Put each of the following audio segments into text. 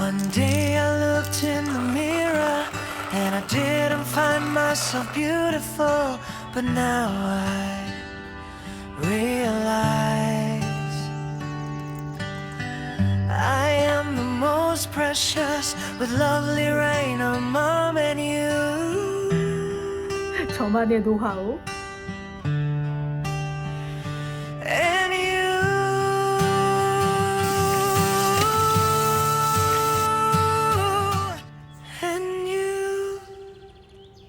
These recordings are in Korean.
One day I looked in the mirror and I didn't find myself beautiful, but now I realize I am the most precious with lovely rain on mom and you. 저만의 노하우. And you. And you.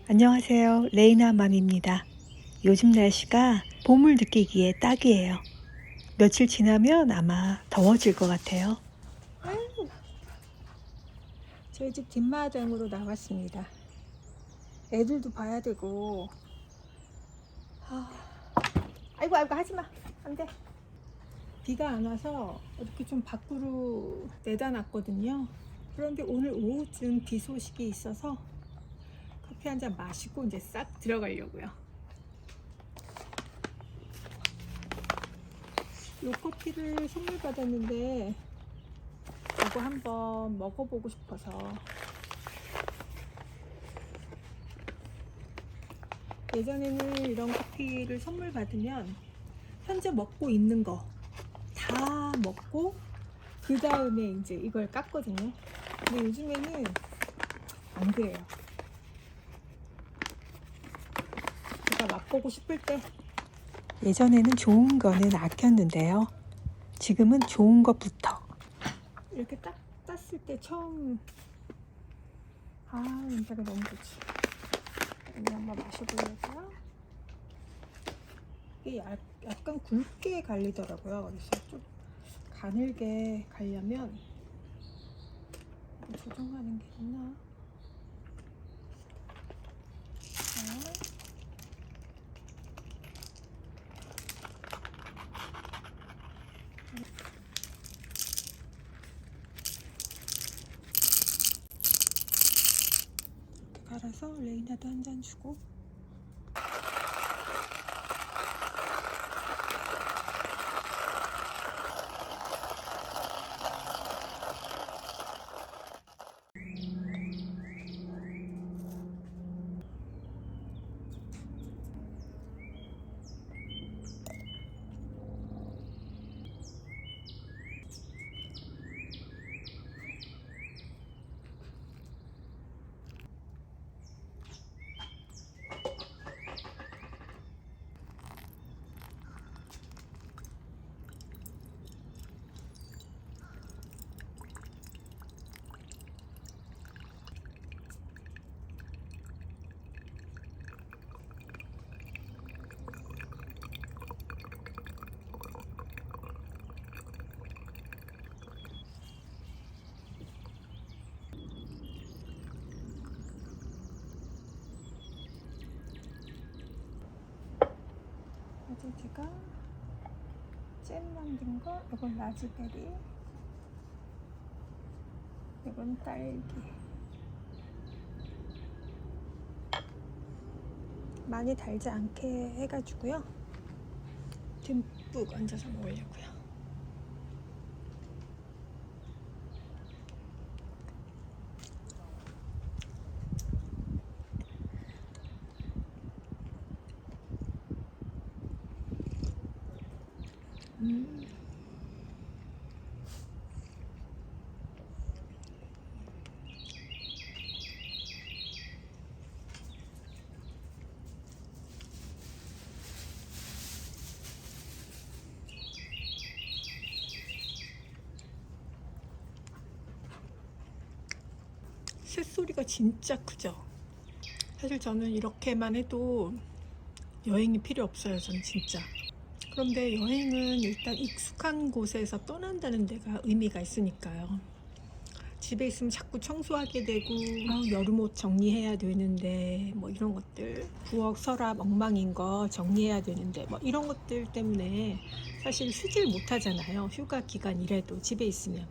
안녕하세요. 레이나 맘입니다. 요즘 날씨가 봄을 느끼기에 딱이에요. 며칠 지나면 아마 더워질 것 같아요. 저희 집 뒷마당으로 나왔습니다. 애들도 봐야 되고. 아이고 하지마. 안돼. 비가 안 와서 이렇게 좀 밖으로 내다 놨거든요. 그런데 오늘 오후쯤 비 소식이 있어서 커피 한 잔 마시고 이제 싹 들어가려고요. 이 커피를 선물 받았는데 이거 한번 먹어보고 싶어서. 예전에는 이런 커피를 선물 받으면 현재 먹고 있는 거 다 먹고 그 다음에 이제 이걸 깠거든요. 근데 요즘에는 안 그래요. 제가 맛보고 싶을 때. 예전에는 좋은 거는 아꼈는데요. 지금은 좋은 것부터. 이렇게 딱 땄을 때 처음. 냄새가 너무 좋지. 이제 한번 마셔보려고요. 이게 약간 굵게 갈리더라고요. 그래서 좀 가늘게 가려면 조정하는 게 있나? 이렇게 갈아서 레이나도 한 잔 주고. 어제 제가 잼 만든 거, 이건 라즈베리, 이건 딸기. 많이 달지 않게 해가지고요. 듬뿍 얹어서 먹으려고요. 새소리가 진짜 크죠? 사실 저는 이렇게만 해도 여행이 필요 없어요. 저는 진짜. 그런데 여행은 일단 익숙한 곳에서 떠난다는 데가 의미가 있으니까요. 집에 있으면 자꾸 청소하게 되고, 여름옷 정리해야 되는데 뭐 이런 것들, 부엌 서랍 엉망인 거 정리해야 되는데 뭐 이런 것들 때문에 사실 쉬질 못하잖아요. 휴가 기간이라도 집에 있으면.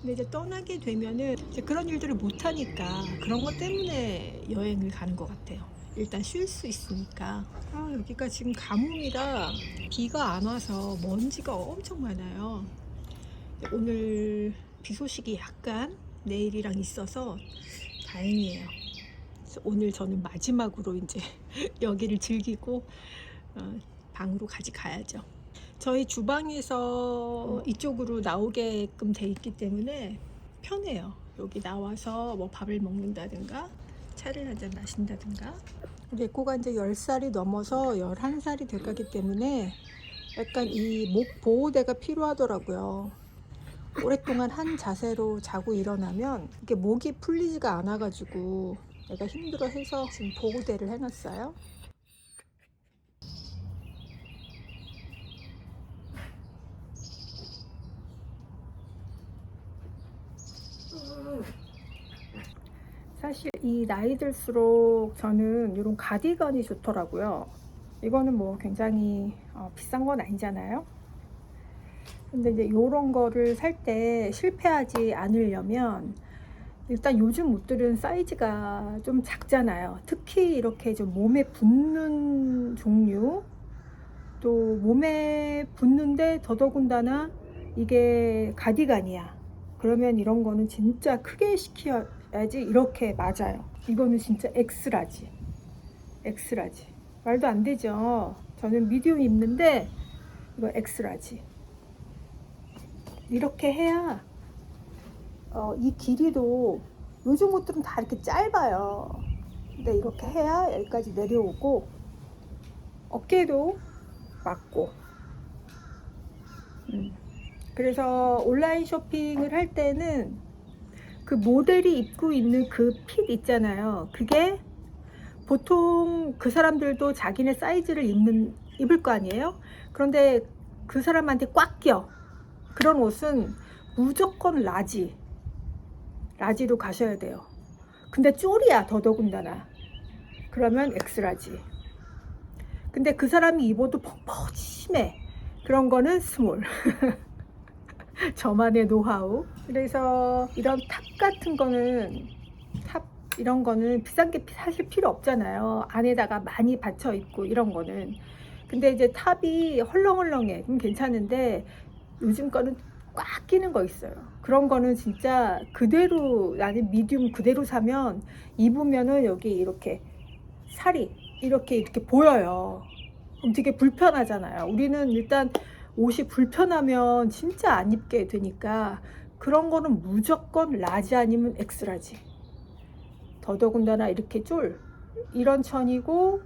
근데 이제 떠나게 되면은 이제 그런 일들을 못하니까 그런 것 때문에 여행을 가는 것 같아요. 일단 쉴 수 있으니까. 여기가 지금 가뭄이라 비가 안 와서 먼지가 엄청 많아요. 오늘 비 소식이 약간 내일이랑 있어서 다행이에요. 그래서 오늘 저는 마지막으로 이제 여기를 즐기고 방으로 가야죠. 저희 주방에서 이쪽으로 나오게끔 돼 있기 때문에 편해요. 여기 나와서 뭐 밥을 먹는다든가 차를 한잔 마신다든가. 우리 애꼬가 이제 10살이 넘어서 11살이 돼가기 때문에 약간 이 목 보호대가 필요하더라고요. 오랫동안 한 자세로 자고 일어나면 이게 목이 풀리지가 않아가지고 내가 힘들어해서 지금 보호대를 해놨어요. 사실 이 나이 들수록 저는 이런 가디건이 좋더라고요. 이거는 뭐 굉장히 비싼 건 아니잖아요. 근데 이제 이런 거를 살 때 실패하지 않으려면 일단 요즘 옷들은 사이즈가 좀 작잖아요. 특히 이렇게 좀 몸에 붙는 종류, 또 몸에 붙는데 더더군다나 이게 가디건이야. 그러면 이런 거는 진짜 크게 시켜야지 이렇게 맞아요. 이거는 진짜 엑스라지. 말도 안 되죠. 저는 미디움 입는데 이거 엑스라지. 이렇게 해야 이 길이도 요즘 옷들은 다 이렇게 짧아요. 근데 이렇게 해야 여기까지 내려오고 어깨도 맞고. 그래서 온라인 쇼핑을 할 때는 그 모델이 입고 있는 그 핏 있잖아요. 그게 보통 그 사람들도 자기네 사이즈를 입을 거 아니에요. 그런데 그 사람한테 꽉 껴. 그런 옷은 무조건 라지로 가셔야 돼요. 근데 쫄이야 더더군다나. 그러면 엑스라지. 근데 그 사람이 입어도 펑퍼짐해. 그런 거는 스몰. 저만의 노하우. 그래서 이런 탑 같은 거는 이런 거는 비싼 게 사실 필요 없잖아요. 안에다가 많이 받쳐 입고 이런 거는. 근데 이제 탑이 헐렁헐렁해. 그럼 괜찮은데 요즘 거는 꽉 끼는 거 있어요. 그런 거는 진짜 그대로 나는 미디움 그대로 사면 입으면은 여기 이렇게 살이 이렇게 보여요. 그럼 되게 불편하잖아요. 우리는 일단 옷이 불편하면 진짜 안 입게 되니까 그런 거는 무조건 라지 아니면 엑스라지. 더더군다나 이렇게 이런 천이고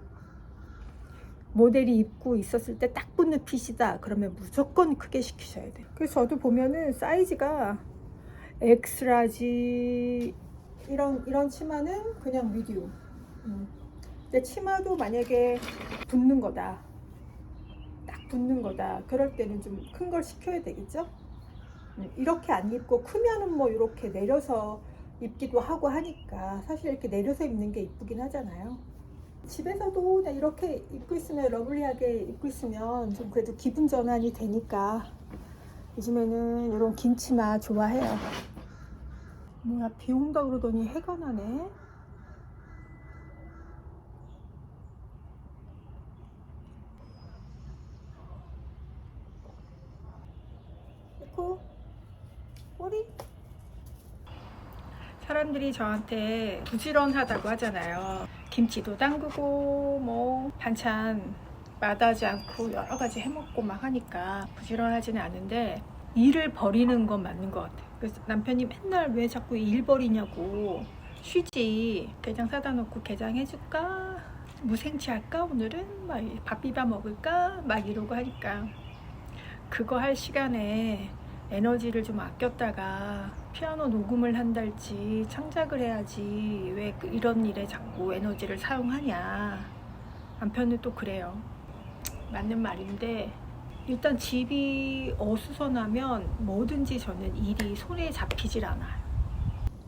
모델이 입고 있었을 때 딱 붙는 핏이다 그러면 무조건 크게 시키셔야 돼요. 그래서 저도 보면은 사이즈가 엑스라지 이런 치마는 그냥 미디움. 근데 치마도 만약에 붙는 거다 그럴 때는 좀 큰 걸 시켜야 되겠죠. 이렇게 안 입고 크면은 뭐 이렇게 내려서 입기도 하고 하니까 사실 이렇게 내려서 입는 게 이쁘긴 하잖아요. 집에서도 그냥 이렇게 입고 있으면 러블리하게 입고 있으면 좀 그래도 기분 전환이 되니까 요즘에는 이런 긴 치마 좋아해요. 뭐야, 비 온다 그러더니 해가 나네. 에코 꼬리. 사람들이 저한테 부지런하다고 하잖아요. 김치도 담그고 뭐 반찬 마다하지 않고 여러 가지 해먹고 막 하니까 부지런하지는 않은데 일을 버리는 건 맞는 것 같아요. 그래서 남편이 맨날 왜 자꾸 일 버리냐고. 쉬지, 게장 사다 놓고 게장 해줄까, 무생채 할까, 오늘은 막 밥 비벼 먹을까 막 이러고 하니까 그거 할 시간에 에너지를 좀 아꼈다가 피아노 녹음을 한달지 창작을 해야지 왜 이런 일에 자꾸 에너지를 사용하냐. 남편은 또 그래요. 맞는 말인데 일단 집이 어수선하면 뭐든지 저는 일이 손에 잡히질 않아요.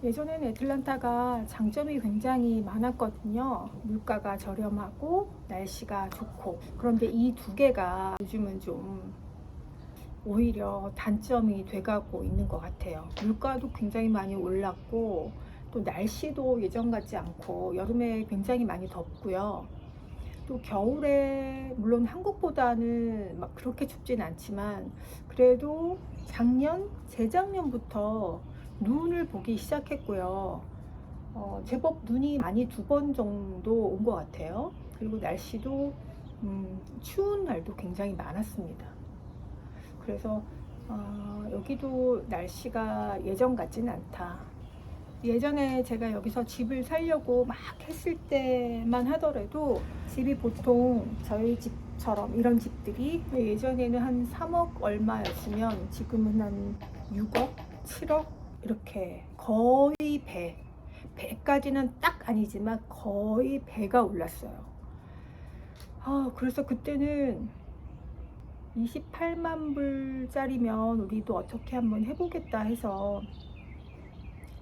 예전에는 애틀란타가 장점이 굉장히 많았거든요. 물가가 저렴하고 날씨가 좋고. 그런데 이 두 개가 요즘은 좀 오히려 단점이 돼가고 있는 것 같아요. 물가도 굉장히 많이 올랐고 또 날씨도 예전 같지 않고 여름에 굉장히 많이 덥고요. 또 겨울에 물론 한국보다는 막 그렇게 춥진 않지만 그래도 재작년부터 눈을 보기 시작했고요. 제법 눈이 많이 2번 정도 온 것 같아요. 그리고 날씨도 추운 날도 굉장히 많았습니다. 그래서 여기도 날씨가 예전 같진 않다. 예전에 제가 여기서 집을 살려고 막 했을 때만 하더라도 집이 보통 저희 집처럼 이런 집들이 예전에는 한 3억 얼마였으면 지금은 한 6억, 7억 이렇게 거의 배까지는 딱 아니지만 거의 배가 올랐어요. 그래서 그때는 28만 불짜리면 우리도 어떻게 한번 해보겠다 해서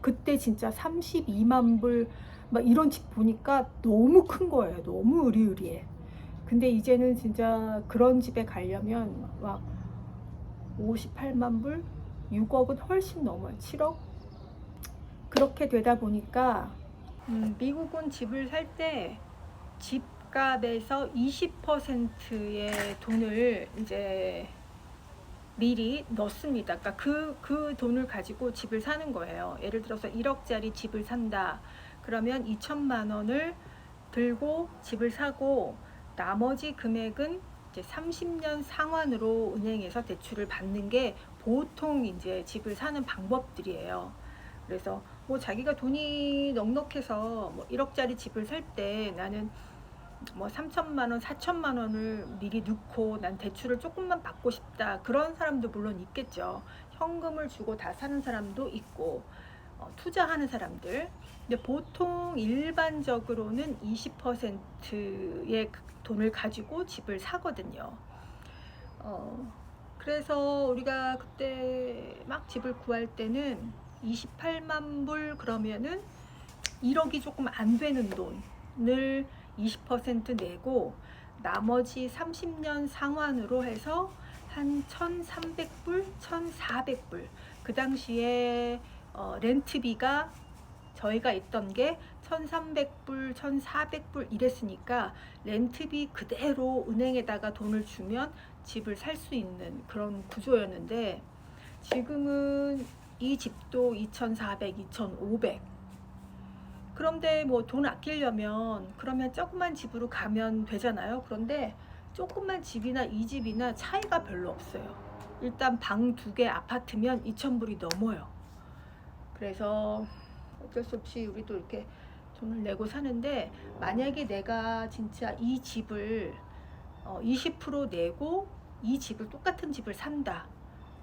그때 진짜 32만 불 막 이런 집 보니까 너무 큰 거예요. 너무 으리으리해. 근데 이제는 진짜 그런 집에 가려면 막 58만 불, 6억은 훨씬 넘어요. 7억? 그렇게 되다 보니까 미국은 집을 살 때 집값에서 20%의 돈을 이제 미리 넣습니다. 그러니까 그 돈을 가지고 집을 사는 거예요. 예를 들어서 1억짜리 집을 산다. 그러면 2천만 원을 들고 집을 사고 나머지 금액은 이제 30년 상환으로 은행에서 대출을 받는 게 보통 이제 집을 사는 방법들이에요. 그래서 뭐 자기가 돈이 넉넉해서 뭐 1억짜리 집을 살 때 나는 뭐 3천만 원, 4천만 원을 미리 넣고 난 대출을 조금만 받고 싶다. 그런 사람도 물론 있겠죠. 현금을 주고 다 사는 사람도 있고 투자하는 사람들. 근데 보통 일반적으로는 20%의 돈을 가지고 집을 사거든요. 그래서 우리가 그때 막 집을 구할 때는 28만 불 그러면은 1억이 조금 안 되는 돈을 20% 내고 나머지 30년 상환으로 해서 한 1,300불, 1,400불. 그 당시에 렌트비가 저희가 있던 게 1,300불, 1,400불 이랬으니까 렌트비 그대로 은행에다가 돈을 주면 집을 살 수 있는 그런 구조였는데 지금은 이 집도 2,400, 2,500. 그런데 뭐 돈 아끼려면 그러면 조그만 집으로 가면 되잖아요. 그런데 조그만 집이나 이 집이나 차이가 별로 없어요. 일단 방 2개 아파트면 2,000불이 넘어요. 그래서 어쩔 수 없이 우리도 이렇게 돈을 내고 사는데 만약에 내가 진짜 이 집을 20% 내고 이 집을 똑같은 집을 산다.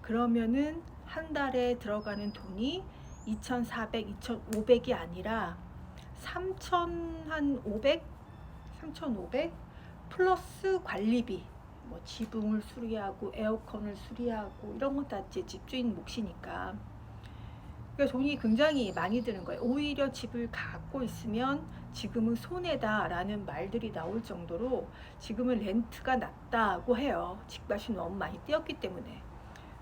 그러면은 한 달에 들어가는 돈이 2,400, 2,500이 아니라 3,500 플러스 관리비, 뭐 지붕을 수리하고 에어컨을 수리하고 이런 거 다 이제 집주인 몫이니까. 그러니까 돈이 굉장히 많이 드는 거예요. 오히려 집을 갖고 있으면 지금은 손해다라는 말들이 나올 정도로 지금은 렌트가 낮다고 해요. 집값이 너무 많이 뛰었기 때문에.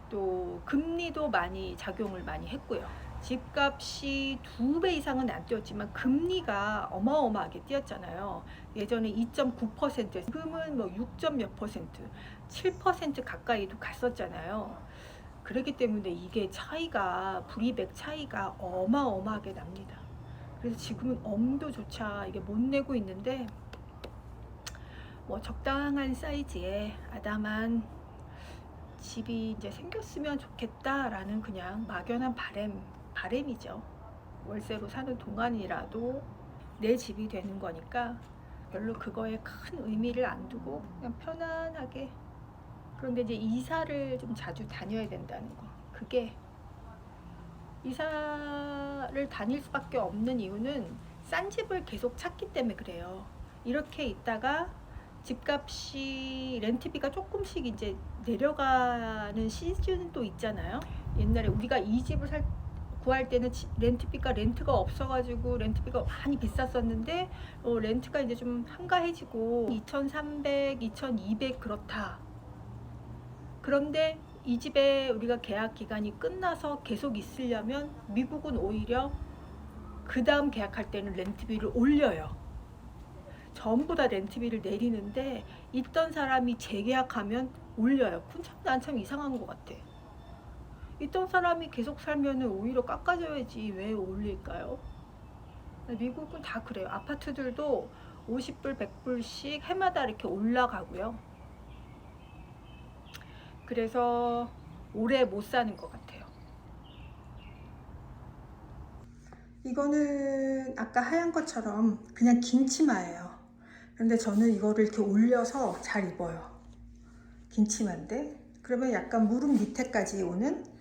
또 금리도 많이 작용을 많이 했고요. 집값이 2배 이상은 안 뛰었지만 금리가 어마어마하게 뛰었잖아요. 예전에 2.9%, 지금은 뭐 6. 몇 퍼센트, 7% 가까이도 갔었잖아요. 그렇기 때문에 이게 차이가, 불이백 차이가 어마어마하게 납니다. 그래서 지금은 엄두조차 이게 못 내고 있는데 뭐 적당한 사이즈의 아담한 집이 이제 생겼으면 좋겠다라는 그냥 막연한 바램이죠. 월세로 사는 동안이라도 내 집이 되는 거니까 별로 그거에 큰 의미를 안 두고 그냥 편안하게. 그런데 이제 이사를 좀 자주 다녀야 된다는 거. 그게 이사를 다닐 수밖에 없는 이유는 싼 집을 계속 찾기 때문에 그래요. 이렇게 있다가 집값이 렌트비가 조금씩 이제 내려가는 시즌도 있잖아요. 옛날에 우리가 이 집을 구할 때는 렌트가 없어가지고 렌트비가 많이 비쌌었는데 렌트가 이제 좀 한가해지고 2,300, 2,200 그렇다. 그런데 이 집에 우리가 계약 기간이 끝나서 계속 있으려면 미국은 오히려 그 다음 계약할 때는 렌트비를 올려요. 전부 다 렌트비를 내리는데 있던 사람이 재계약하면 올려요. 참 이상한 것 같아. 있던 사람이 계속 살면 오히려 깎아줘야지 왜 올릴까요? 미국은 다 그래요. 아파트들도 50불, 100불씩 해마다 이렇게 올라가고요. 그래서 오래 못 사는 것 같아요. 이거는 아까 하얀 것처럼 그냥 긴 치마예요. 그런데 저는 이거를 이렇게 올려서 잘 입어요. 긴 치마인데 그러면 약간 무릎 밑에까지 오는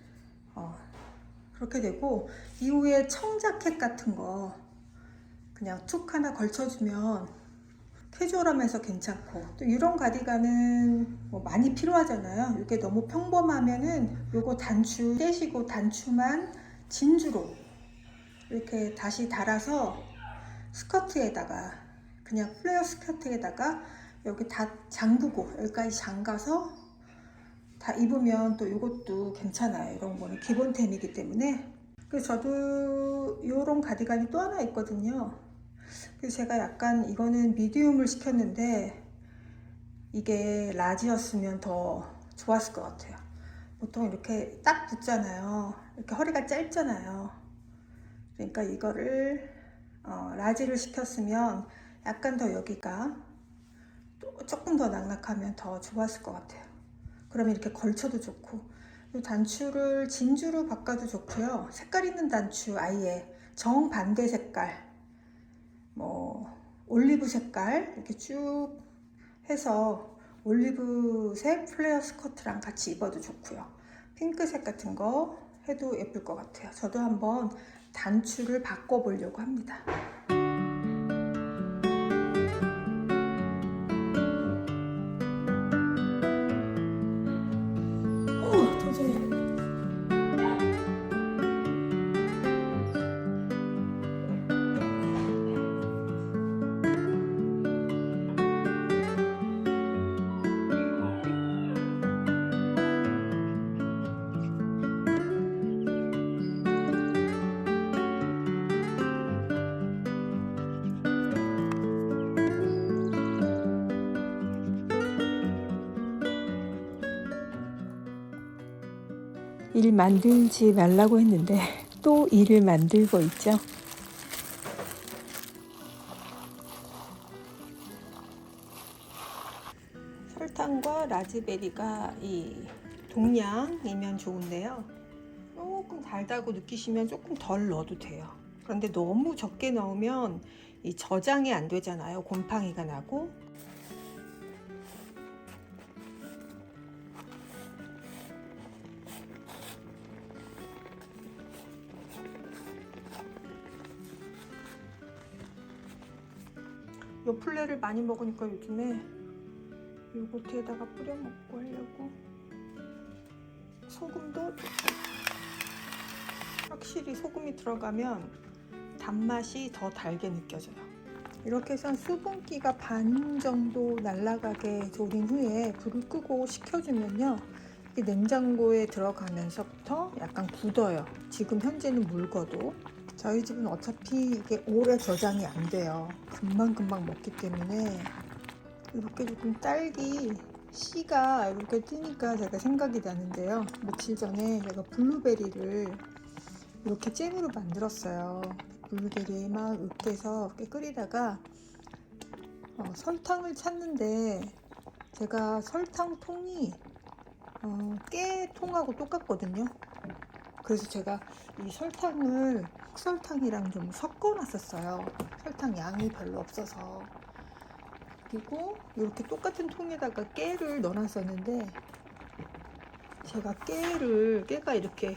그렇게 되고, 이후에 청자켓 같은 거 그냥 툭 하나 걸쳐주면 캐주얼하면서 괜찮고, 또 이런 가디건은 뭐 많이 필요하잖아요. 이게 너무 평범하면은 요거 단추 떼시고 단추만 진주로 이렇게 다시 달아서 스커트에다가, 그냥 플레어 스커트에다가 여기 다 잠그고 여기까지 잠가서 다 입으면 또 이것도 괜찮아요. 이런 거는 기본템이기 때문에. 그래서 저도 이런 가디건이 또 하나 있거든요. 그래서 제가 약간 이거는 미디움을 시켰는데 이게 라지였으면 더 좋았을 것 같아요. 보통 이렇게 딱 붙잖아요. 이렇게 허리가 짧잖아요. 그러니까 이거를 라지를 시켰으면 약간 더 여기가 또 조금 더 낙낙하면 더 좋았을 것 같아요. 그러면 이렇게 걸쳐도 좋고, 이 단추를 진주로 바꿔도 좋고요. 색깔 있는 단추, 아예 정반대 색깔, 뭐 올리브 색깔 이렇게 쭉 해서 올리브색 플레어 스커트랑 같이 입어도 좋고요. 핑크색 같은 거 해도 예쁠 것 같아요. 저도 한번 단추를 바꿔보려고 합니다. 도저히. 일 만들지 말라고 했는데 또 일을 만들고 있죠. 설탕과 라즈베리가 이 동량이면 좋은데요. 조금 달다고 느끼시면 조금 덜 넣어도 돼요. 그런데 너무 적게 넣으면 이 저장이 안 되잖아요. 곰팡이가 나고. 요 플레를 많이 먹으니까 요즘에 요거트에다가 뿌려 먹고 하려고. 소금도 확실히 소금이 들어가면 단맛이 더 달게 느껴져요. 이렇게 해서 수분기가 반 정도 날아가게 졸인 후에 불을 끄고 식혀주면요, 이게 냉장고에 들어가면서부터 약간 굳어요. 지금 현재는 묽어도. 저희 집은 어차피 이게 오래 저장이 안 돼요. 금방금방 먹기 때문에. 이렇게 조금 딸기 씨가 이렇게 뜨니까 제가 생각이 나는데요. 며칠 전에 제가 블루베리를 이렇게 잼으로 만들었어요. 블루베리 막 으깨서 이렇게 끓이다가 설탕을 찾는데, 제가 설탕통이 깨통하고 똑같거든요. 그래서 제가 이 설탕을 흑설탕이랑 좀 섞어 놨었어요. 설탕 양이 별로 없어서. 그리고 이렇게 똑같은 통에다가 깨를 넣어놨었는데, 제가 깨가 이렇게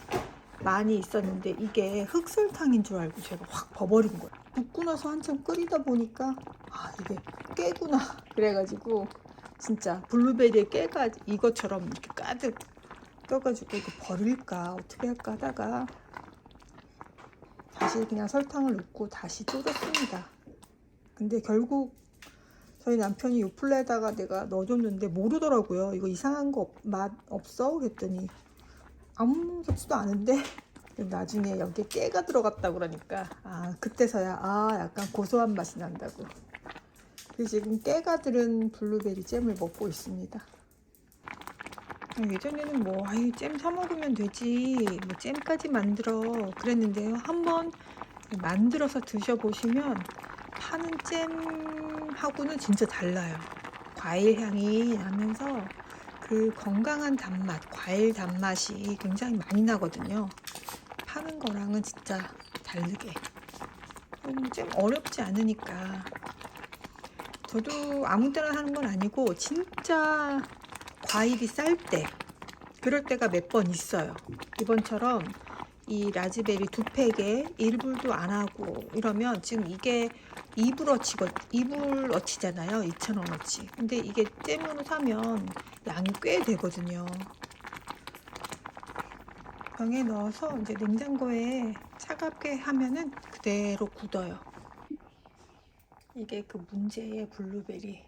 많이 있었는데 이게 흑설탕인 줄 알고 제가 확 버버린 거예요. 붓고 나서 한참 끓이다 보니까 이게 깨구나 그래가지고, 진짜 블루베리에 깨가 이것처럼 이렇게 가득 껴가지고 이거 버릴까 어떻게 할까 하다가 다시 그냥 설탕을 넣고 다시 졸였습니다. 근데 결국 저희 남편이 요 플레에다가 내가 넣어줬는데 모르더라고요. 이거 이상한 거 맛 없어? 그랬더니 아무렇지도 않은데 나중에 여기에 깨가 들어갔다고 그러니까 그때서야 약간 고소한 맛이 난다고. 그래서 지금 깨가 들은 블루베리 잼을 먹고 있습니다. 예전에는 뭐 아유 잼 사 먹으면 되지 뭐 잼까지 만들어 그랬는데요. 한번 만들어서 드셔보시면 파는 잼하고는 진짜 달라요. 과일 향이 나면서 그 건강한 단맛, 과일 단맛이 굉장히 많이 나거든요. 파는 거랑은 진짜 다르게. 좀 어렵지 않으니까. 저도 아무 때나 하는 건 아니고 진짜 과일이 쌀 때 그럴 때가 몇 번 있어요. 이번처럼 이 라즈베리 2팩에 1불도 안 하고 이러면 지금 이게 2불어치잖아요. 2,000원어치. 근데 이게 잼으로 사면 양이 꽤 되거든요. 병에 넣어서 이제 냉장고에 차갑게 하면은 그대로 굳어요. 이게 그 문제의 블루베리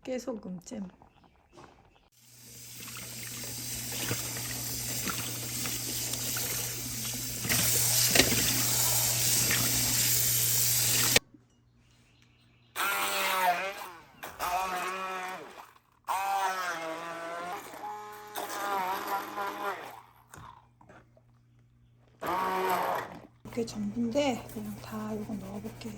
깨소금잼. 이게 전부인데 그냥 다 이거 넣어볼게요.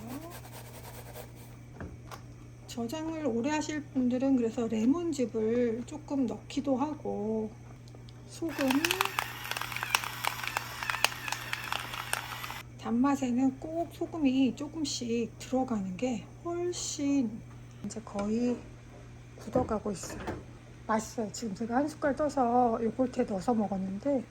저장을 오래 하실 분들은 그래서 레몬즙을 조금 넣기도 하고 소금, 단맛에는 꼭 소금이 조금씩 들어가는 게 훨씬 이제 거의 굳어가고 있어요. 맛있어요. 지금 제가 한 숟갈 떠서 요거트에 넣어서 먹었는데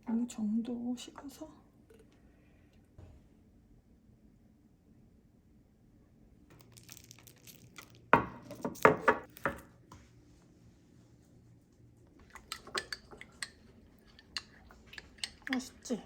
어느 정도 식어서 맛있지?